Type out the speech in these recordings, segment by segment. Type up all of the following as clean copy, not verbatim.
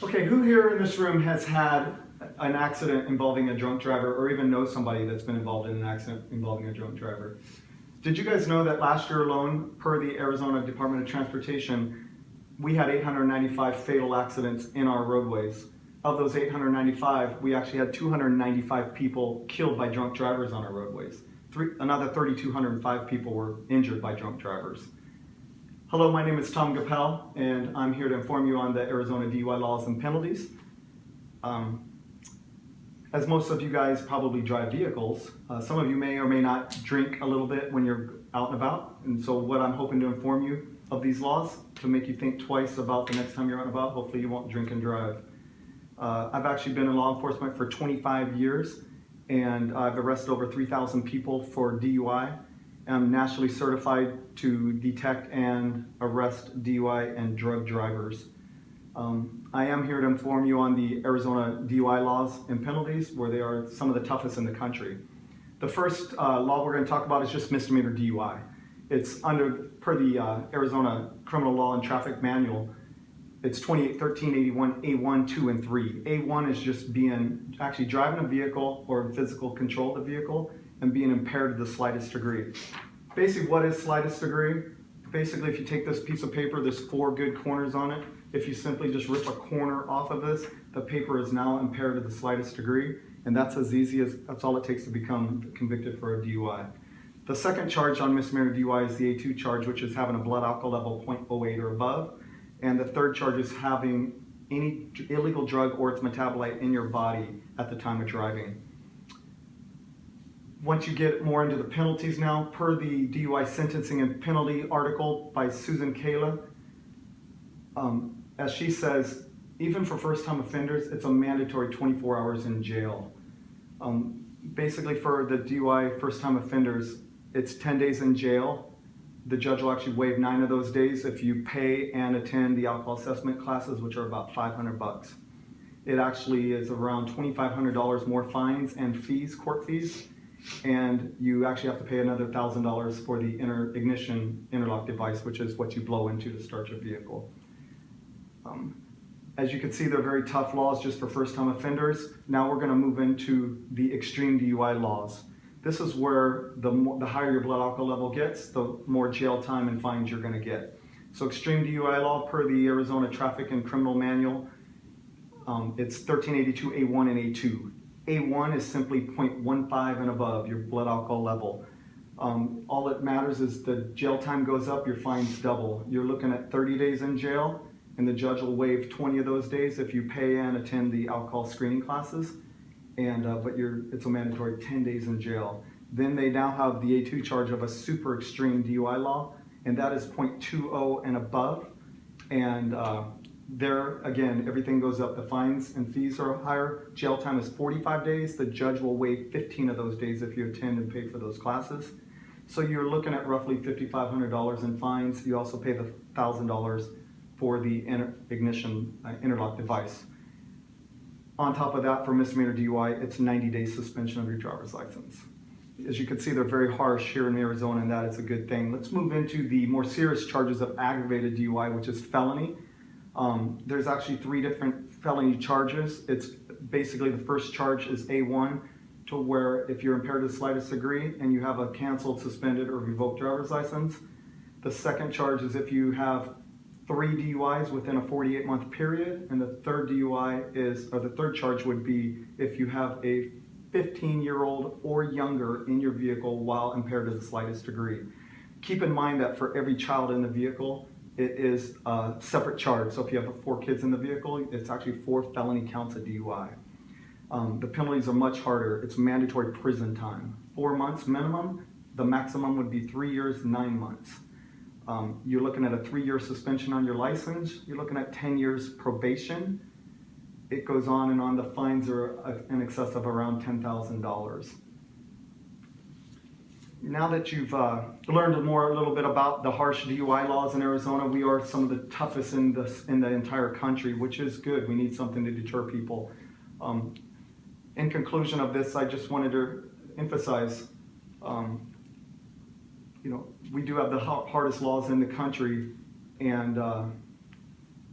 Okay, who here in this room has had an accident involving a drunk driver, or even knows somebody that's been involved in an accident involving a drunk driver? Did you guys know that last year alone, per the Arizona Department of Transportation, we had 895 fatal accidents in our roadways? Of those 895, we actually had 295 people killed by drunk drivers on our roadways. Another 3,205 people were injured by drunk drivers. Hello, my name is Tom Gaupel, and I'm here to inform you on the Arizona DUI laws and penalties. As most of you guys probably drive vehicles, some of you may or may not drink a little bit when you're out and about. And so what I'm hoping to inform you of these laws to make you think twice about the next time you're out and about. Hopefully you won't drink and drive. I've actually been in law enforcement for 25 years, and I've arrested over 3,000 people for DUI. I'm nationally certified to detect and arrest DUI and drug drivers. I am here to inform you on the Arizona DUI laws and penalties, where they are some of the toughest in the country. The first law we're going to talk about is just misdemeanor DUI. It's per the Arizona Criminal Law and Traffic Manual. It's 281381 A1, 2, and 3. A1 is just actually driving a vehicle or physical control of the vehicle and being impaired to the slightest degree. Basically, what is slightest degree? Basically, if you take this piece of paper, there's 4 good corners on it. If you simply just rip a corner off of this, the paper is now impaired to the slightest degree, and that's that's all it takes to become convicted for a DUI. The second charge on misdemeanor DUI is the A2 charge, which is having a blood alcohol level 0.08 or above. And the third charge is having any illegal drug or its metabolite in your body at the time of driving. Once you get more into the penalties now, per the DUI sentencing and penalty article by Susan Kayla, as she says, even for first-time offenders, it's a mandatory 24 hours in jail. Basically, for the DUI first-time offenders, it's 10 days in jail. The judge will actually waive 9 of those days if you pay and attend the alcohol assessment classes, which are about $500. It actually is around $2,500 more fines and fees, court fees, and you actually have to pay another $1,000 for the ignition interlock device, which is what you blow into to start your vehicle. As you can see, they're very tough laws just for first-time offenders. Now we're going to move into the extreme DUI laws. This is where the higher your blood alcohol level gets, the more jail time and fines you're going to get. So extreme DUI law per the Arizona Traffic and Criminal Manual, it's 1382 A1 and A2. A1 is simply 0.15 and above your blood alcohol level. All that matters is the jail time goes up, your fines double. You're looking at 30 days in jail, and the judge will waive 20 of those days if you pay and attend the alcohol screening classes. But it's a mandatory 10 days in jail. Then they now have the A2 charge of a super extreme DUI law, and that is 0.20 and above. And there, again, everything goes up. The fines and fees are higher. Jail time is 45 days. The judge will waive 15 of those days if you attend and pay for those classes. So you're looking at roughly $5,500 in fines. You also pay the $1,000 for the ignition interlock device. On top of that, for misdemeanor DUI, it's 90-day suspension of your driver's license. As you can see, they're very harsh here in Arizona, and that is a good thing. Let's move into the more serious charges of aggravated DUI, which is felony. There's actually 3 different felony charges. It's basically the first charge is A1, to where if you're impaired to the slightest degree and you have a canceled, suspended, or revoked driver's license. The second charge is if you have 3 DUIs within a 48-month period, and the third charge would be if you have a 15-year-old or younger in your vehicle while impaired to the slightest degree. Keep in mind that for every child in the vehicle, it is a separate charge. So if you have 4 kids in the vehicle, it's actually 4 felony counts of DUI. The penalties are much harder. It's mandatory prison time. 4 months minimum. The maximum would be 3 years, 9 months. You're looking at a 3-year suspension on your license. You're looking at 10 years probation. It goes on and on. The fines are in excess of around $10,000. Now that you've learned a little bit about the harsh DUI laws in Arizona, we are some of the toughest in the entire country, which is good. We need something to deter people. In conclusion of this, I just wanted to emphasize we do have the hardest laws in the country, and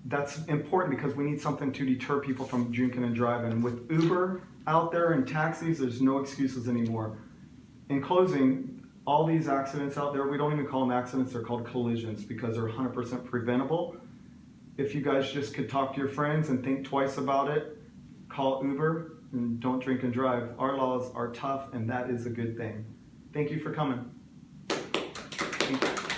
that's important because we need something to deter people from drinking and driving. With Uber out there and taxis, there's no excuses anymore. In closing, all these accidents out there, we don't even call them accidents, they're called collisions because they're 100% preventable. If you guys just could talk to your friends and think twice about it, call Uber and don't drink and drive. Our laws are tough and that is a good thing. Thank you for coming. Thank you.